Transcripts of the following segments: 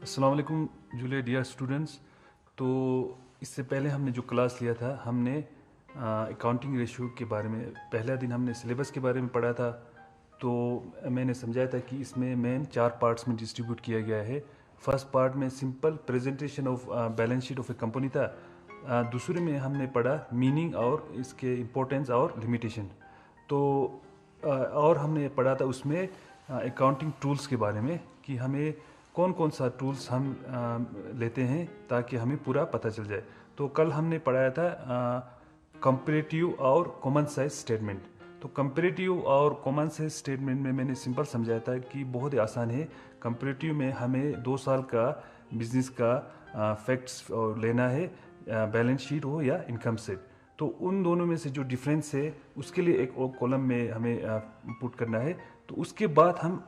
अस्सलाम वालेकुम Julia dear students. तो इससे पहले हमने जो क्लास लिया था हमने अकाउंटिंग रेशियो के बारे में पहला दिन हमने सिलेबस के बारे में पढ़ा था। तो मैंने समझाया था कि इसमें मेन 4 पार्ट्स में डिस्ट्रीब्यूट किया गया है। फर्स्ट पार्ट में simple presentation of balance sheet of A company था। दूसरे में हमने पढ़ा मीनिंग और इसके इम्पोर्टेंस और लिमिटेशन। तो और हमने पढ़ा था उसमें अकाउंटिंग टूल्स के बारे में कि हमें कौन कौन सा टूल्स हम लेते हैं ताकि हमें पूरा पता चल जाए। तो कल हमने पढ़ाया था कंपैरेटिव और कॉमन साइज स्टेटमेंट। तो कंपैरेटिव और कॉमन साइज स्टेटमेंट में मैंने सिंपल समझाया था कि बहुत ही आसान है। कंपैरेटिव में हमें 2 साल का बिजनेस का फैक्ट्स लेना है, बैलेंस शीट हो या इनकम स्टेटमेंट। तो उन दोनों में से जो डिफरेंस है उसके लिए एक और कॉलम में हमें पुट करना है। तो उसके बाद हम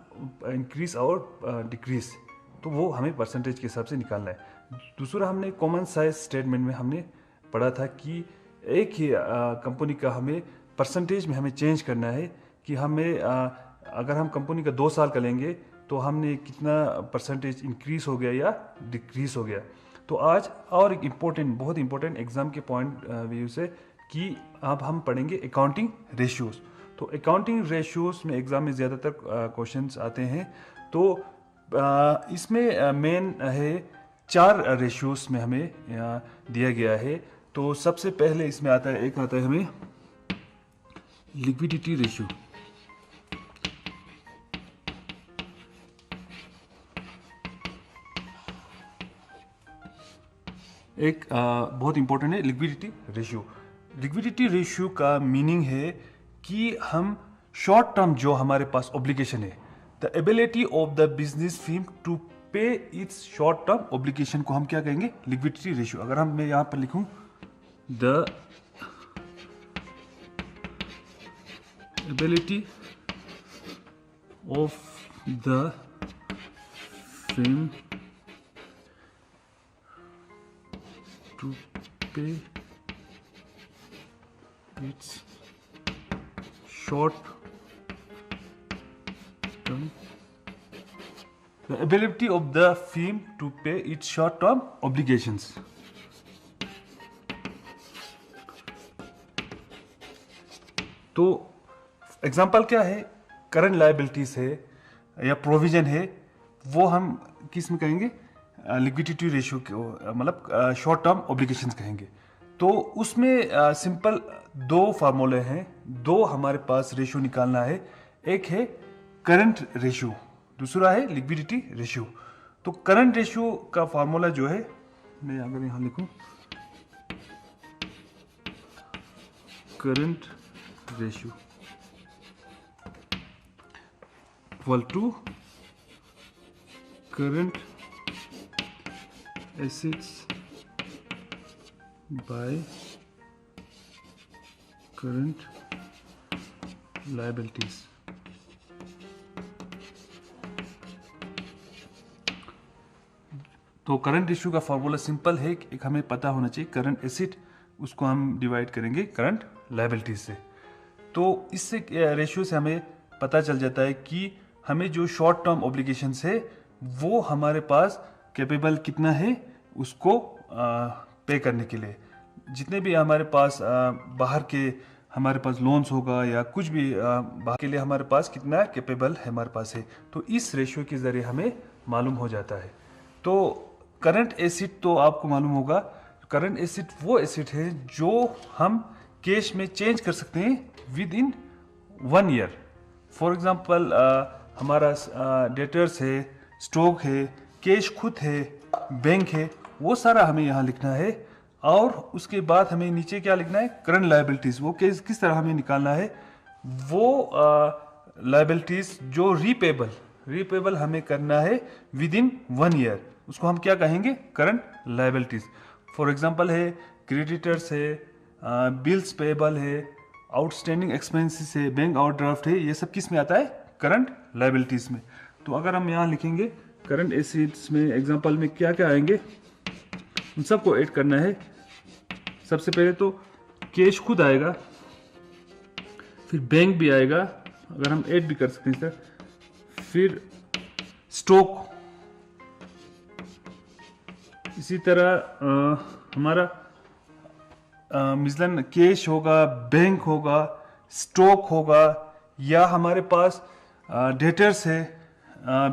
इंक्रीज और डिक्रीज, तो वो हमें परसेंटेज के हिसाब से निकालना है। दूसरा हमने कॉमन साइज स्टेटमेंट में हमने पढ़ा था कि एक ही कंपनी का हमें परसेंटेज में हमें चेंज करना है कि हमें अगर हम कंपनी का 2 साल का लेंगे तो हमने कितना परसेंटेज इंक्रीज हो गया या डिक्रीज हो गया। तो आज और एक इम्पोर्टेंट, बहुत इंपॉर्टेंट एग्जाम के पॉइंट व्यू से कि अब हम पढ़ेंगे अकाउंटिंग रेशियोज। तो अकाउंटिंग रेशियोज में एग्जाम में ज़्यादातर क्वेश्चंस आते हैं। तो इसमें मेन है 4 रेशियोज में हमें दिया गया है। तो सबसे पहले इसमें आता है, एक आता है हमें लिक्विडिटी रेशियो। एक बहुत इंपॉर्टेंट है लिक्विडिटी रेशियो। लिक्विडिटी रेशियो का मीनिंग है कि हम शॉर्ट टर्म जो हमारे पास ऑब्लिगेशन है, the ability of the business firm to pay its short term obligation को हम क्या कहेंगे, लिक्विडिटी रेशियो। अगर हम मैं यहां पर लिखूं the ability of the firm to pay its short term, the ability of the firm to pay its short term obligations। तो एग्जांपल क्या है, करंट लायबिलिटीज है या प्रोविजन है, वो हम किस में कहेंगे, लिक्विडिटी रेशियो को, मतलब शॉर्ट टर्म ऑब्लिगेशंस कहेंगे। तो उसमें सिंपल 2 फार्मूले हैं, 2 हमारे पास रेशियो निकालना है। एक है करंट रेशियो, दूसरा है लिक्विडिटी रेशियो। तो करंट रेशियो का फार्मूला जो है, मैं अगर यहां लिखूं current ratio equal to current assets by current liabilities। तो करंट रेशियो का फॉर्मूला सिंपल है, एक हमें पता होना चाहिए करंट एसेट, उसको हम डिवाइड करेंगे करंट लायबिलिटीज से। तो इससे रेशियो से हमें पता चल जाता है कि हमें जो शॉर्ट टर्म ऑब्लिगेशंस है वो हमारे पास कैपेबल कितना है उसको पे करने के लिए। जितने भी हमारे पास बाहर के हमारे पास लोन्स होगा या कुछ भी बाहर के लिए हमारे पास कितना कैपेबल है हमारे पास है, तो इस रेशियो के ज़रिए हमें मालूम हो जाता है। तो करंट एसेट तो आपको मालूम होगा, करंट एसेट वो एसेट है जो हम कैश में चेंज कर सकते हैं with in 1 year. For example हमारा डेटर्स है, स्टॉक है, कैश खुद है, बैंक है, वो सारा हमें यहाँ लिखना है। और उसके बाद हमें नीचे क्या लिखना है, करंट लायबिलिटीज। वो किस तरह हमें निकालना है, वो लायबिलिटीज जो रीपेबल हमें करना है विद इन 1 ईयर, उसको हम क्या कहेंगे, करंट लायबिलिटीज। फॉर एग्जांपल है क्रेडिटर्स है, बिल्स पेबल है, आउटस्टैंडिंग एक्सपेंसेस है, बैंक ओवरड्राफ्ट है, ये सब किस में आता है, करंट लायबिलिटीज में। तो अगर हम यहाँ लिखेंगे करंट एसेट्स में एग्जांपल में क्या क्या आएंगे, उन सबको ऐड करना है। सबसे पहले तो कैश खुद आएगा, फिर बैंक भी आएगा, अगर हम ऐड भी कर सकते हैं सर, फिर स्टॉक इसी तरह हमारा मिसलन कैश होगा, बैंक होगा, स्टॉक होगा, या हमारे पास डेटर्स है,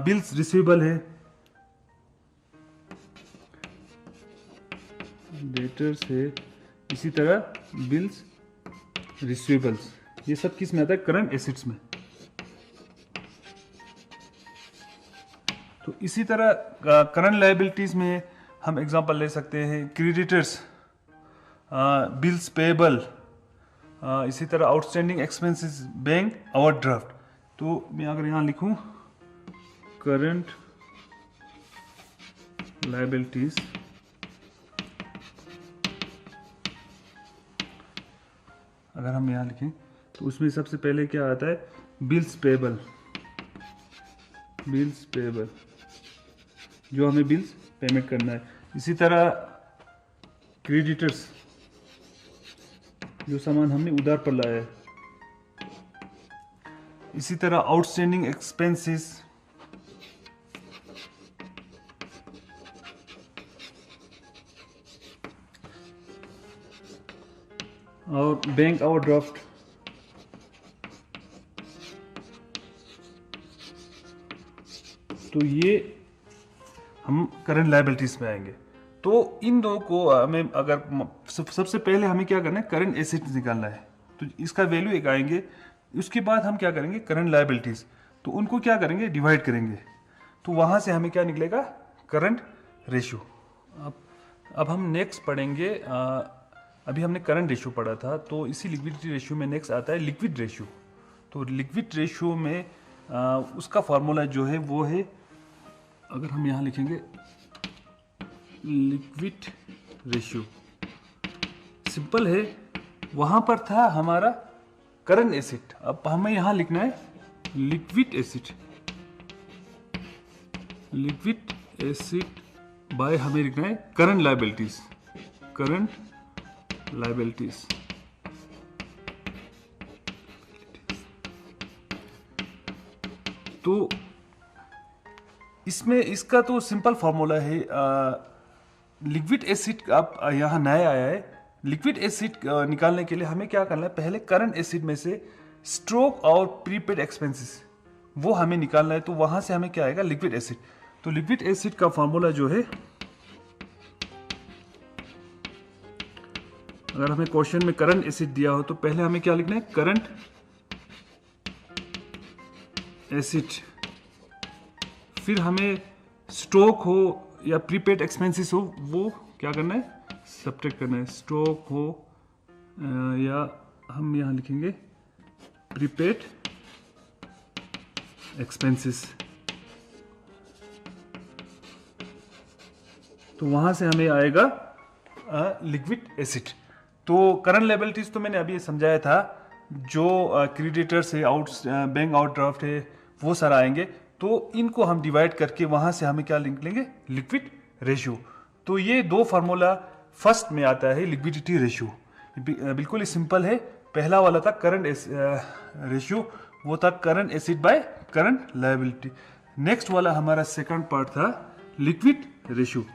बिल्स रिसीवेबल है, डेटर्स है, इसी तरह बिल्स रिसीवेबल्स, ये सब किस में आता है? करंट एसेट्स में। तो इसी तरह करंट लायबिलिटीज में हम एग्जांपल ले सकते हैं क्रेडिटर्स, बिल्स पेएबल, इसी तरह आउटस्टैंडिंग एक्सपेंसेस, बैंक ओवरड्राफ्ट। तो मैं अगर यहाँ लिखूँ करंट लायबिलिटीज, अगर हम यहाँ लिखें तो उसमें सबसे पहले क्या आता है? बिल्स पेएबल, बिल्स पेएबल, जो हमें बिल्स पेमेंट करना है। इसी तरह क्रेडिटर्स, जो सामान हमने उधार पर लाया है। इसी तरह आउटस्टैंडिंग एक्सपेंसेस, और बैंक ओवरड्राफ्ट। तो ये हम करंट लायबिलिटीज में आएंगे। तो इन दो को हमें अगर सबसे पहले हमें क्या करना है? करंट एसेट्स निकालना है, तो इसका वैल्यू एक आएंगे। उसके बाद हम क्या करेंगे? करंट लायबिलिटीज, तो उनको क्या करेंगे? डिवाइड करेंगे, तो वहां से हमें क्या निकलेगा? Current ratio. अब हम नेक्स्ट पढ़ेंगे, अभी हमने करंट रेशियो पढ़ा था, तो इसी लिक्विडिटी रेशियो में नेक्स्ट आता है लिक्विड रेशियो। तो लिक्विड रेशियो में उसका फॉर्मूला जो है वो है, अगर हम यहाँ लिखेंगे लिक्विड रेशियो, सिंपल है। वहां पर था हमारा करंट एसेट, अब हमें यहाँ लिखना है liquid asset. Liquid asset by हमें लिखना है करंट लायबिलिटीज, करंट लायबिलिटीज। तो इसमें इसका तो सिंपल फॉर्मूला है, लिक्विड एसिड आप यहाँ नया आया है। लिक्विड एसिड निकालने के लिए हमें क्या करना है? पहले करंट एसिड में से स्ट्रोक और प्रीपेड एक्सपेंसेस वो हमें निकालना है, तो वहां से हमें क्या आएगा? Liquid acid. तो लिक्विड एसिड का फॉर्मूला जो है, अगर हमें क्वेश्चन में करंट एसिड दिया हो तो पहले हमें क्या लिखना है? करंट एसिड, फिर हमें स्टॉक हो या प्रीपेड एक्सपेंसेस हो वो क्या करना है? सब्ट्रैक्ट करना है। स्टॉक हो या हम यहाँ लिखेंगे प्रीपेड एक्सपेंसेस, तो वहां से हमें आएगा लिक्विड एसिड। तो करंट लायबिलिटीज तो मैंने अभी समझाया था, जो क्रेडिटर्स है, बैंक आउटड्राफ्ट है, वो सारा आएंगे। तो इनको हम डिवाइड करके वहां से हमें क्या निकलेंगे? Liquid ratio. तो ये दो फार्मूला फर्स्ट में आता है लिक्विडिटी रेशियो, बिल्कुल ही सिंपल है। पहला वाला था करंट रेशियो, वो था current acid by current liability. Next वाला हमारा सेकंड पार्ट था लिक्विड रेशियो,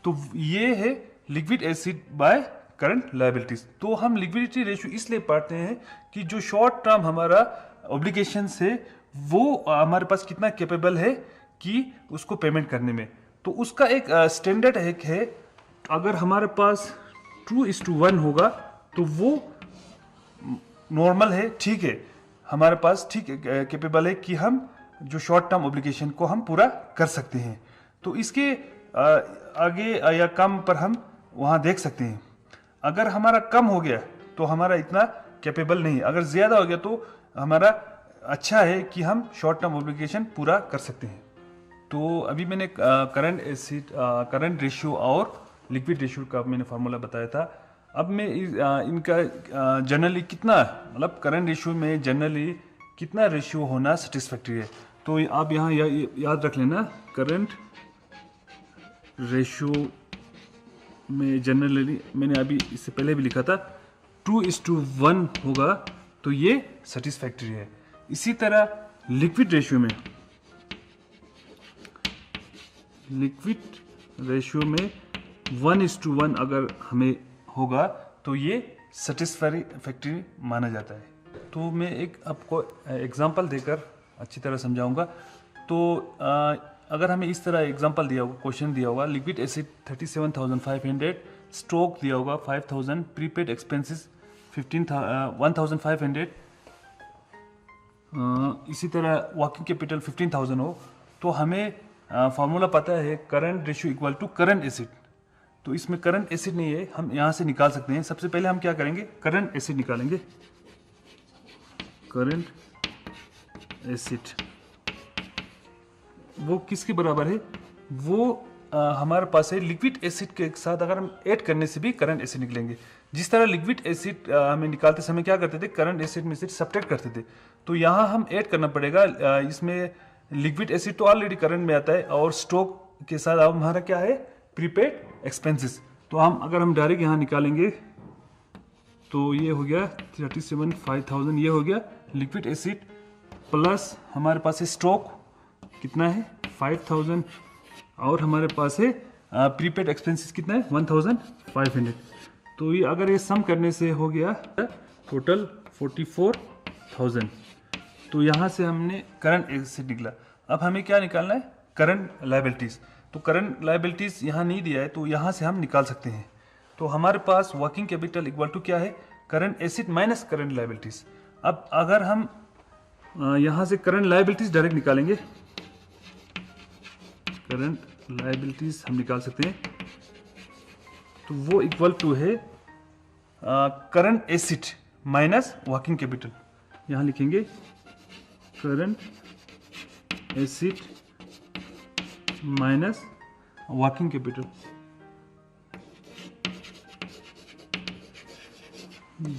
तो ये है liquid acid by current liabilities. तो हम लिक्विडिटी रेशियो इसलिए पढ़ते हैं कि जो शॉर्ट टर्म हमारा ऑब्लिगेशन है वो हमारे पास कितना कैपेबल है कि उसको पेमेंट करने में। तो उसका एक स्टैंडर्ड है, अगर हमारे पास 2:1 होगा तो वो नॉर्मल है, ठीक है, हमारे पास ठीक कैपेबल है कि हम जो शॉर्ट टर्म ऑब्लिगेशन को हम पूरा कर सकते हैं। तो इसके आगे या कम पर हम वहाँ देख सकते हैं। अगर हमारा कम हो गया तो हमारा इतना कैपेबल नहीं, अगर ज़्यादा हो गया तो हमारा अच्छा है कि हम शॉर्ट टर्म ऑब्लिगेशन पूरा कर सकते हैं। तो अभी मैंने करंट रेशियो और लिक्विड रेशियो का मैंने फार्मूला बताया था। अब मैं इनका जनरली कितना, मतलब करंट रेशियो में जनरली कितना रेशियो होना सेटिस्फैक्ट्री है। तो आप यहाँ याद रख लेना, करंट रेशियो में जनरली मैंने अभी इससे पहले भी लिखा था 2:1 होगा तो ये सेटिस्फैक्ट्री है। इसी तरह लिक्विड रेशियो में 1:1 अगर हमें होगा तो ये सेटिस्फैक्टरी माना जाता है। तो मैं एक आपको एग्जांपल देकर अच्छी तरह समझाऊंगा। तो अगर हमें इस तरह एग्जांपल दिया होगा, क्वेश्चन दिया होगा, लिक्विड एसिड 37,500, स्टॉक दिया होगा 5,000, प्रीपेड एक्सपेंसेस 1,500, इसी तरह वर्किंग कैपिटल 15,000 हो, तो हमें फार्मूला पता है current ratio equal to current assets. तो इसमें करंट एसिड नहीं है, हम यहाँ से निकाल सकते हैं। सबसे पहले हम क्या करेंगे, करंट एसिड निकालेंगे। करंट एसिड वो किसके बराबर है, वो हमारे पास है लिक्विड एसिड के साथ अगर हम ऐड करने से भी करंट एसिड निकलेंगे। जिस तरह लिक्विड एसिड हमें निकालते समय क्या करते थे, करंट एसिड में से सब्ट्रैक्ट करते थे, तो यहाँ हम ऐड करना पड़ेगा। इसमें लिक्विड एसिड तो ऑलरेडी करंट में आता है और स्टॉक के साथ अब हमारा क्या है, प्रीपेड एक्सपेंसेस। तो अगर हम डायरेक्ट यहाँ निकालेंगे तो ये हो गया 37,500, ये हो गया लिक्विड एसिड प्लस हमारे पास है स्टॉक कितना है 5,000 और हमारे पास है प्रीपेड एक्सपेंसेस कितना है 1,500। तो ये अगर ये सम करने से हो गया टोटल 44,000। तो यहाँ से हमने करंट एसिड निकला। अब हमें क्या निकालना है, करंट लायबिलिटीज। तो करंट लायबिलिटीज यहाँ नहीं दिया है, तो यहाँ से हम निकाल सकते हैं। तो हमारे पास वर्किंग कैपिटल इक्वल टू क्या है, current acid minus current liabilities. अब अगर हम यहाँ से करंट लायबिलिटीज डायरेक्ट निकालेंगे, करंट लायबिलिटीज हम निकाल सकते हैं, तो वो इक्वल टू है current acid minus working capital. यहाँ लिखेंगे current acid minus working capital.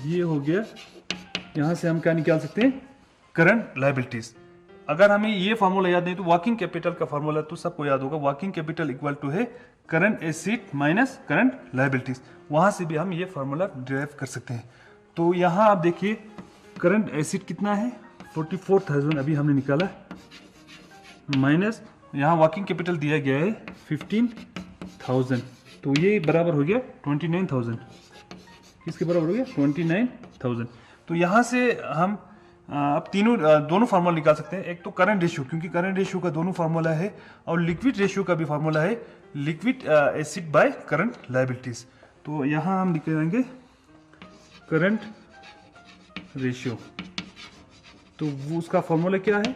ये हो गया। यहाँ से हम क्या निकाल सकते हैं, करंट लायबिलिटीज। अगर हमें ये फार्मूला याद नहीं तो वर्किंग कैपिटल का फार्मूला तो सबको याद होगा, वर्किंग कैपिटल इक्वल टू है current acid minus current liabilities. वहां से भी हम ये फार्मूला डिराइव कर सकते हैं। तो यहाँ आप देखिए करंट एसिड कितना है 44,000 अभी हमने निकाला, माइनस यहाँ वर्किंग कैपिटल दिया गया है 15,000, तो ये बराबर हो गया 29,000। किसके बराबर हो गया 29,000। तो यहाँ से हम अब दोनों फार्मूला निकाल सकते हैं। एक तो करंट रेशियो, क्योंकि करंट रेशियो का दोनों फार्मूला है, और लिक्विड रेशियो का भी फार्मूला है, liquid acid by current liabilities. तो यहाँ हम निकालेंगे करंट रेशियो। तो वो उसका फार्मूला क्या है,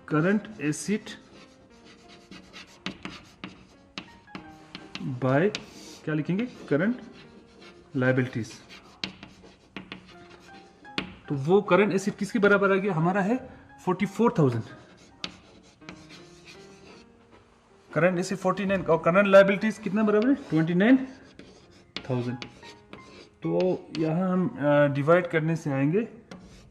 करंट एसिड बाय क्या लिखेंगे, करंट लायबिलिटीज। तो वो करंट एसिड किसके बराबर आ गया, हमारा है 44,000, करंट एसिड 49 और करंट लायबिलिटीज कितना बराबर है 29,000। तो यहाँ हम डिवाइड करने से आएंगे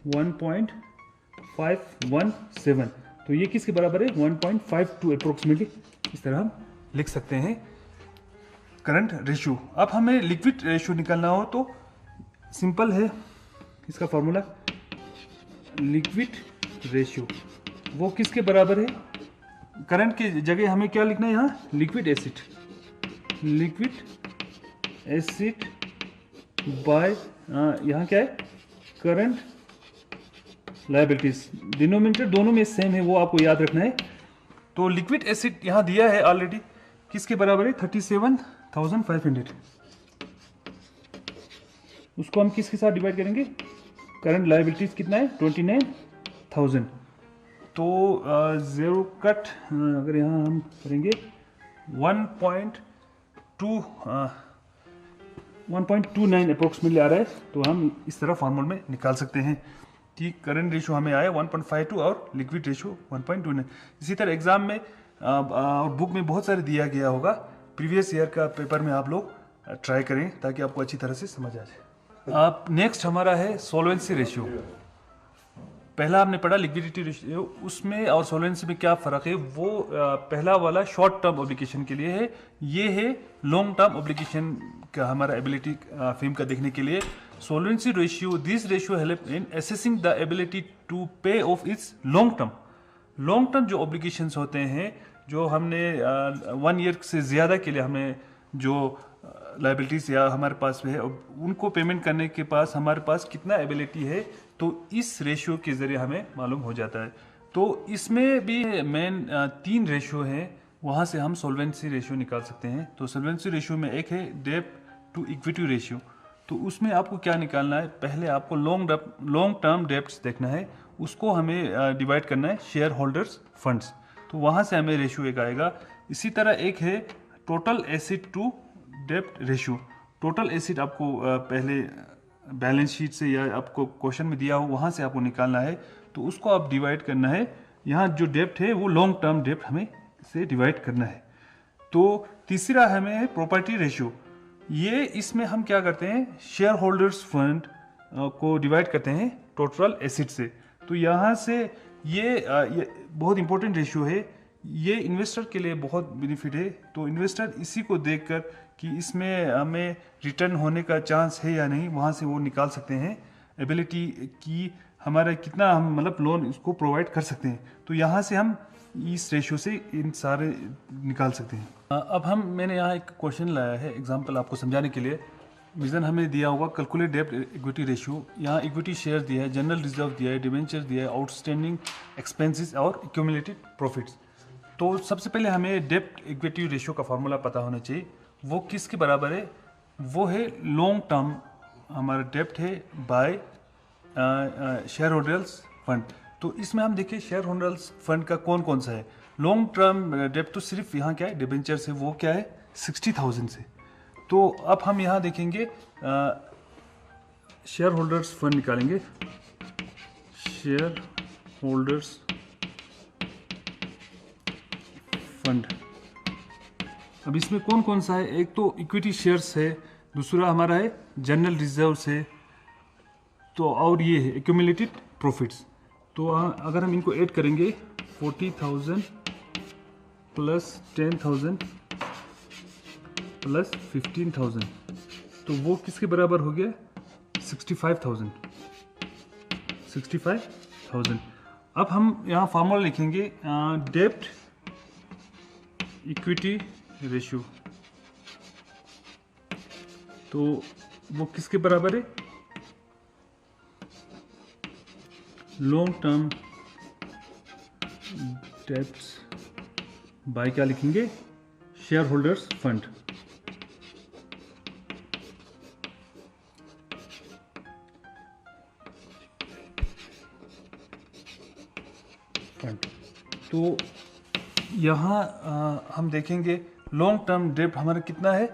1.517। तो ये किसके बराबर है 1.52 अप्रोक्सीमेटली। इस तरह हम लिख सकते हैं करंट रेशियो। अब हमें लिक्विड रेशियो निकालना हो तो सिंपल है, इसका फॉर्मूला लिक्विड रेशियो वो किसके बराबर है, करंट की जगह हमें क्या लिखना है यहाँ, liquid acid, liquid acid by यहाँ क्या है करंट लायबिलिटीज। डिनोमिनेटर दोनों में सेम है, वो आपको याद रखना है। तो लिक्विड एसिड यहाँ दिया है ऑलरेडी, किसके बराबर है 37,500। उसको हम किसके साथ डिवाइड करेंगे, करंट लायबिलिटीज कितना है 29,000। तो ज़ीरो कट अगर यहाँ हम करेंगे 1.29 अप्रोक्सीमेटली आ रहा है। तो हम इस तरह फार्मूला में निकाल सकते हैं कि करंट रेशियो हमें आया 1.52 और लिक्विड रेशियो 1.29। इसी तरह एग्जाम में और बुक में बहुत सारे दिया गया होगा, प्रीवियस ईयर का पेपर में आप लोग ट्राई करें ताकि आपको अच्छी तरह से समझ आ जाए। आप नेक्स्ट हमारा है सोल्वेंसी रेशियो। पहला हमने पढ़ा लिक्विडिटी रेशियो, उसमें और सोल्वेंसी में क्या फ़र्क है। वो पहला वाला शॉर्ट टर्म ऑब्लिगेशन के लिए है, ये है लॉन्ग टर्म ऑब्लिगेशन का हमारा एबिलिटी फेम का देखने के लिए। Solvency ratio, this ratio help in assessing the ability to pay of its long term. Long term जो ऑब्लिगेशंस होते हैं जो हमने 1 ईयर से ज़्यादा के लिए हमें जो लाइबिलिटीज़ या हमारे पास है उनको पेमेंट करने के पास हमारे पास कितना एबिलिटी है, तो इस रेशियो के ज़रिए हमें मालूम हो जाता है। तो इसमें भी मेन 3 रेशियो हैं, वहाँ से हम सॉल्वेंसी रेशियो निकाल सकते हैं। तो सॉल्वेंसी रेशियो में एक है डेब्ट टू इक्विटी रेशियो। तो उसमें आपको क्या निकालना है, पहले आपको लॉन्ग टर्म डेब्ट्स देखना है, उसको हमें डिवाइड करना है शेयर होल्डर्स फंड्स, तो वहाँ से हमें रेशियो एक आएगा। इसी तरह एक है टोटल एसिड टू डेब्ट रेशियो। टोटल एसिड आपको पहले बैलेंस शीट से या आपको क्वेश्चन में दिया हो वहाँ से आपको निकालना है, तो उसको आप डिवाइड करना है। यहाँ जो डेब्ट है वो लॉन्ग टर्म डेब्ट हमें से डिवाइड करना है। तो तीसरा हमें प्रॉपर्टी रेशियो, ये इसमें हम क्या करते हैं, शेयर होल्डर्स फंड को डिवाइड करते हैं टोटल एसिड से। तो यहाँ से ये बहुत इंपॉर्टेंट रेशियो है, ये इन्वेस्टर के लिए बहुत बेनिफिट है। तो इन्वेस्टर इसी को देखकर कि इसमें हमें रिटर्न होने का चांस है या नहीं, वहाँ से वो निकाल सकते हैं एबिलिटी की हमारा कितना हम मतलब लोन इसको प्रोवाइड कर सकते हैं। तो यहाँ से हम इस रेशियो से इन सारे निकाल सकते हैं। अब मैंने यहाँ एक क्वेश्चन लाया है एग्जांपल आपको समझाने के लिए। विजन हमें दिया होगा कैलकुलेट डेब्ट इक्विटी रेशियो, यहाँ इक्विटी शेयर दिया है, जनरल रिजर्व दिया है, डिवेंचर दिया है, आउटस्टैंडिंग एक्सपेंसेस और एक्यूमुलेटेड प्रॉफिट्स। तो सबसे पहले हमें डेब्ट इक्विटी रेशियो का फार्मूला पता होना चाहिए। वो किसके बराबर है, वो है लॉन्ग टर्म हमारा डेब्ट है बाय शेयर होल्डर्स फंड। तो इसमें हम देखिए शेयर होल्डर्स फंड का कौन कौन सा है। लॉन्ग टर्म डेब्ट तो सिर्फ यहाँ क्या है, डिबेंचर से, वो क्या है 60,000 से। तो अब हम यहाँ देखेंगे शेयर होल्डर्स फंड निकालेंगे, शेयर होल्डर्स फंड। अब इसमें कौन कौन सा है, एक तो इक्विटी शेयर्स है, दूसरा हमारा है जनरल रिजर्व्स है, तो और ये है एक्यूमुलेटेड प्रॉफिट्स। तो अगर हम इनको ऐड करेंगे 40,000 प्लस 10,000 प्लस 15,000, तो वो किसके बराबर हो गया 65,000। अब हम यहाँ फार्मूला लिखेंगे डेब्ट इक्विटी रेशियो, तो वो किसके बराबर है, लॉन्ग टर्म डेब्ट्स बाय क्या लिखेंगे, शेयर होल्डर्स फंड। तो यहाँ हम देखेंगे लॉन्ग टर्म डेब्ट हमारा कितना है,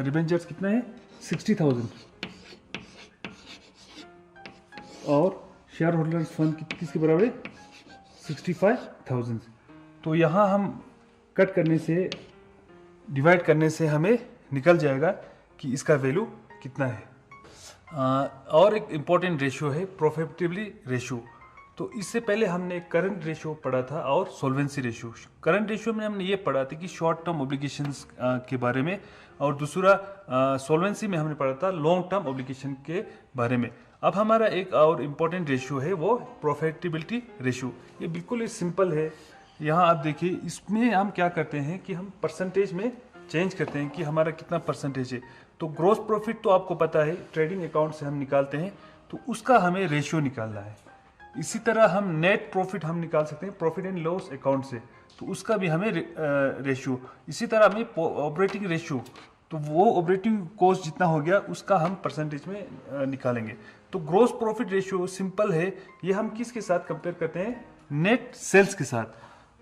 डिबेंचर्स कितना है 60,000 और शेयर होल्डर्स फंड किसके बराबर है 65,000। तो यहाँ हम कट करने से, डिवाइड करने से हमें निकल जाएगा कि इसका वैल्यू कितना है। और एक इम्पॉर्टेंट रेशियो है प्रॉफिटेबिलिटी रेशियो। तो इससे पहले हमने करंट रेशियो पढ़ा था और सॉल्वेंसी रेशियो। करंट रेशियो में हमने ये पढ़ा था कि शॉर्ट टर्म ऑब्लिगेशंस के बारे में, और दूसरा सॉल्वेंसी में हमने पढ़ा था लॉन्ग टर्म ऑब्लिगेशन के बारे में। अब हमारा एक और इम्पॉर्टेंट रेशियो है वो प्रॉफिटेबिलिटी रेशियो। ये बिल्कुल ही सिंपल है। यहाँ आप देखिए, इसमें हम क्या करते हैं कि हम परसेंटेज में चेंज करते हैं कि हमारा कितना परसेंटेज है। तो ग्रॉस प्रॉफिट तो आपको पता है ट्रेडिंग अकाउंट से हम निकालते हैं, तो उसका हमें रेशियो निकालना है। इसी तरह हम नेट प्रॉफिट हम निकाल सकते हैं प्रॉफिट एंड लॉस अकाउंट से, तो उसका भी हमें रेशियो। इसी तरह हमें ऑपरेटिंग रेशियो, तो वो ऑपरेटिंग कॉस्ट जितना हो गया उसका हम परसेंटेज में निकालेंगे। तो ग्रॉस प्रॉफिट रेशियो सिंपल है, ये हम किसके साथ कंपेयर करते हैं, नेट सेल्स के साथ।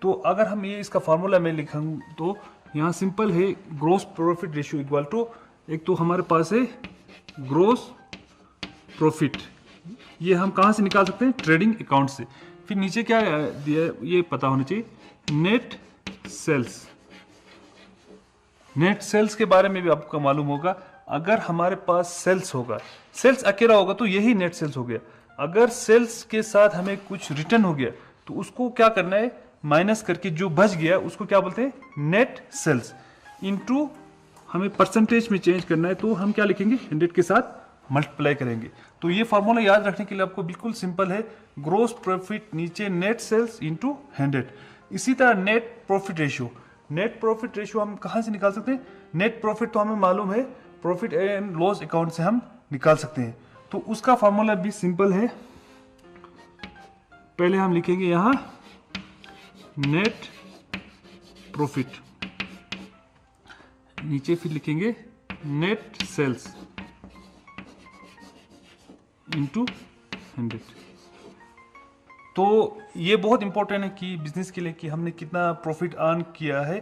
तो अगर हम ये इसका फार्मूला में लिखूँ तो यहाँ सिंपल है, gross profit ratio equal to, एक तो हमारे पास है ग्रॉस प्रॉफिट, ये हम कहाँ से निकाल सकते हैं, ट्रेडिंग अकाउंट से। फिर नीचे क्या दिया है ये पता होना चाहिए, नेट सेल्स। नेट सेल्स के बारे में भी आपको मालूम होगा, अगर हमारे पास सेल्स होगा, सेल्स अकेला होगा तो यही नेट सेल्स हो गया। अगर सेल्स के साथ हमें कुछ रिटर्न हो गया तो उसको क्या करना है, माइनस करके जो बच गया उसको क्या बोलते हैं, नेट सेल्स। इनटू हमें परसेंटेज में चेंज करना है, तो हम क्या लिखेंगे, 100 के साथ मल्टीप्लाई करेंगे। तो ये फार्मूला याद रखने के लिए आपको बिल्कुल सिंपल है, ग्रॉस प्रॉफिट नीचे नेट सेल्स इंटू 100। इसी तरह net profit ratio, net profit ratio हम कहाँ से निकाल सकते हैं? नेट प्रॉफिट तो हमें मालूम है, प्रॉफिट एंड लॉस अकाउंट से हम निकाल सकते हैं। तो उसका फॉर्मूला भी सिंपल है। पहले हम लिखेंगे यहाँ नेट प्रॉफिट, नीचे फिर लिखेंगे नेट सेल्स इंटू 100। तो ये बहुत इंपॉर्टेंट है कि बिजनेस के लिए कि हमने कितना प्रॉफिट अर्न किया है,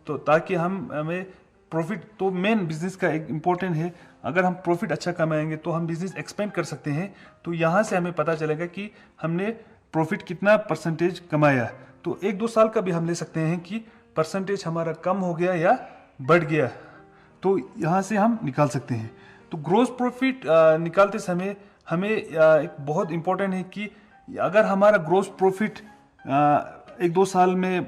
तो ताकि हमें प्रॉफिट तो मेन बिजनेस का एक इम्पोर्टेंट है। अगर हम प्रॉफिट अच्छा कमाएंगे तो हम बिजनेस एक्सपेंड कर सकते हैं। तो यहाँ से हमें पता चलेगा कि हमने प्रॉफिट कितना परसेंटेज कमाया। तो 1-2 साल का भी हम ले सकते हैं कि परसेंटेज हमारा कम हो गया या बढ़ गया, तो यहाँ से हम निकाल सकते हैं। तो ग्रोस प्रॉफिट निकालते समय हमें एक बहुत इम्पोर्टेंट है कि अगर हमारा ग्रोस प्रॉफिट 1-2 साल में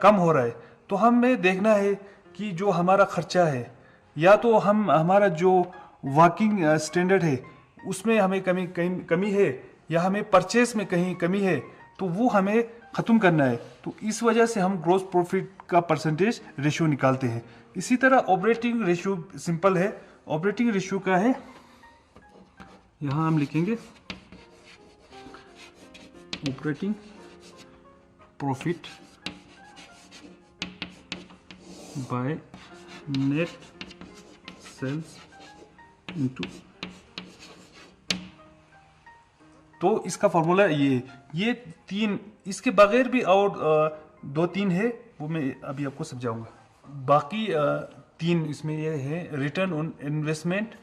कम हो रहा है, तो हमें देखना है कि जो हमारा खर्चा है, या तो हमारा जो वर्किंग स्टैंडर्ड है उसमें हमें कमी है, या हमें परचेस में कहीं कमी है, तो वो हमें ख़त्म करना है। तो इस वजह से हम ग्रोस प्रॉफिट का परसेंटेज रेशियो निकालते हैं। इसी तरह ऑपरेटिंग रेशियो सिंपल है। ऑपरेटिंग रेशियो का है, यहाँ हम लिखेंगे operating profit by net sales into, तो इसका फॉर्मूला ये 3, इसके बगैर भी और 2-3 है, वो मैं अभी आपको समझाऊंगा। बाकी 3 इसमें ये है return on investment,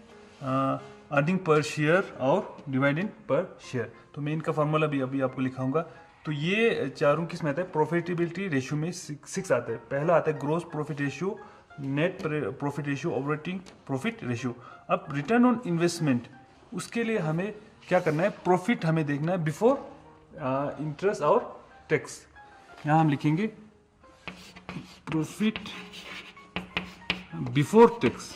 earning per share और डिविडेंड पर शेयर। तो मैं इनका फार्मूला भी अभी आपको लिखाऊंगा। तो ये चारों किस में आता है? प्रॉफिटेबिलिटी रेशियो में 6 आता है। पहला आता है gross profit ratio, net profit ratio, operating profit ratio. अब रिटर्न ऑन इन्वेस्टमेंट, उसके लिए हमें क्या करना है? प्रॉफिट हमें देखना है बिफोर इंटरेस्ट और टैक्स। यहाँ हम लिखेंगे profit before tax,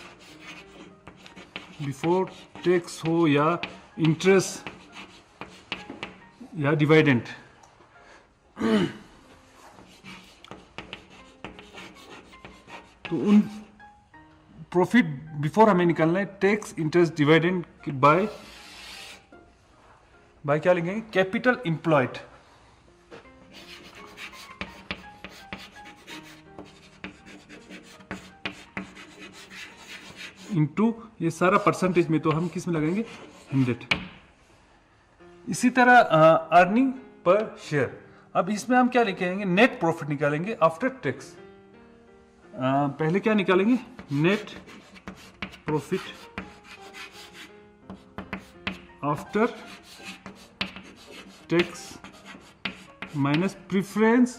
before tax हो या इंटरेस्ट या डिविडेंड। तो उन प्रॉफिट बिफोर हमें निकालना है टैक्स, इंटरेस्ट, डिविडेंड बाय क्या लिखेंगे? Capital employed. इनटू ये सारा परसेंटेज में, तो हम किस में लगाएंगे? 100। इसी तरह अर्निंग पर शेयर। अब इसमें हम क्या लिखेंगे? नेट प्रॉफिट निकालेंगे आफ्टर टैक्स। पहले क्या निकालेंगे? Net profit after tax minus preference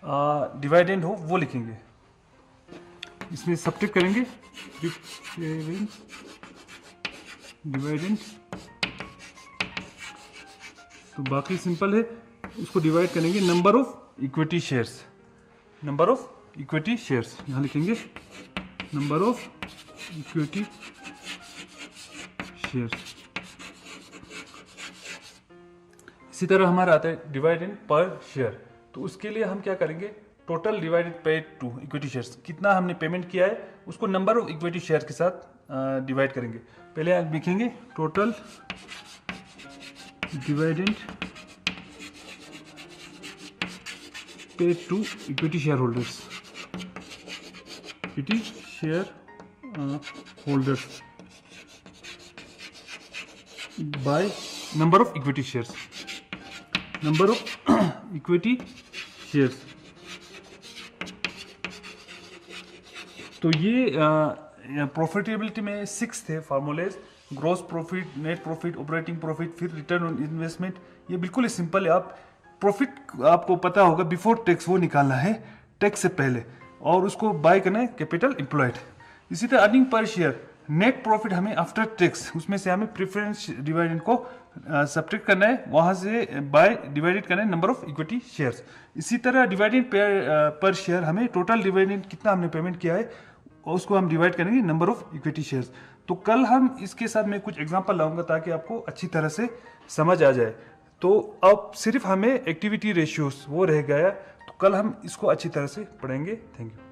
dividend हो वो लिखेंगे। इसमें सब्ट्रैक्ट करेंगे प्रिफरेंस डिविडेंड, तो बाकी सिंपल है। उसको डिवाइड करेंगे number of equity shares, number of equity shares. यहाँ लिखेंगे नंबर ऑफ इक्विटी शेयर्स। इसी तरह हमारा आता है डिविडेंड पर शेयर। तो उसके लिए हम क्या करेंगे? टोटल डिवाइडेड पेड टू इक्विटी शेयर्स, कितना हमने पेमेंट किया है उसको नंबर ऑफ इक्विटी शेयर के साथ डिवाइड करेंगे। पहले आप लिखेंगे total dividend paid to equity share holders, equity share holders by number of equity shares, number of equity shares. तो ये प्रॉफिटेबिलिटी में 6 थे formulae: gross profit, net profit, operating profit, फिर रिटर्न ऑन इन्वेस्टमेंट। ये बिल्कुल ही सिंपल है। आप profit आपको पता होगा बिफोर टैक्स वो निकालना है, टैक्स से पहले, और उसको बाय करना है कैपिटल एम्प्लॉयड। इसी तरह earning per share, net profit हमें आफ्टर टैक्स, उसमें से हमें प्रेफरेंस डिविडेंड को सब्ट्रैक्ट करना है, वहां से बाय डिवाइडेड करना है नंबर ऑफ इक्विटी शेयर्स। इसी तरह डिविडेंड पर शेयर, हमें टोटल डिविडेंड कितना हमने पेमेंट किया है उसको हम डिवाइड करेंगे नंबर ऑफ इक्विटी शेयर्स। तो कल हम इसके साथ मैं कुछ एग्जांपल लाऊंगा ताकि आपको अच्छी तरह से समझ आ जाए। तो अब सिर्फ हमें एक्टिविटी रेशियोज वो रह गया, कल हम इसको अच्छी तरह से पढ़ेंगे। Thank you.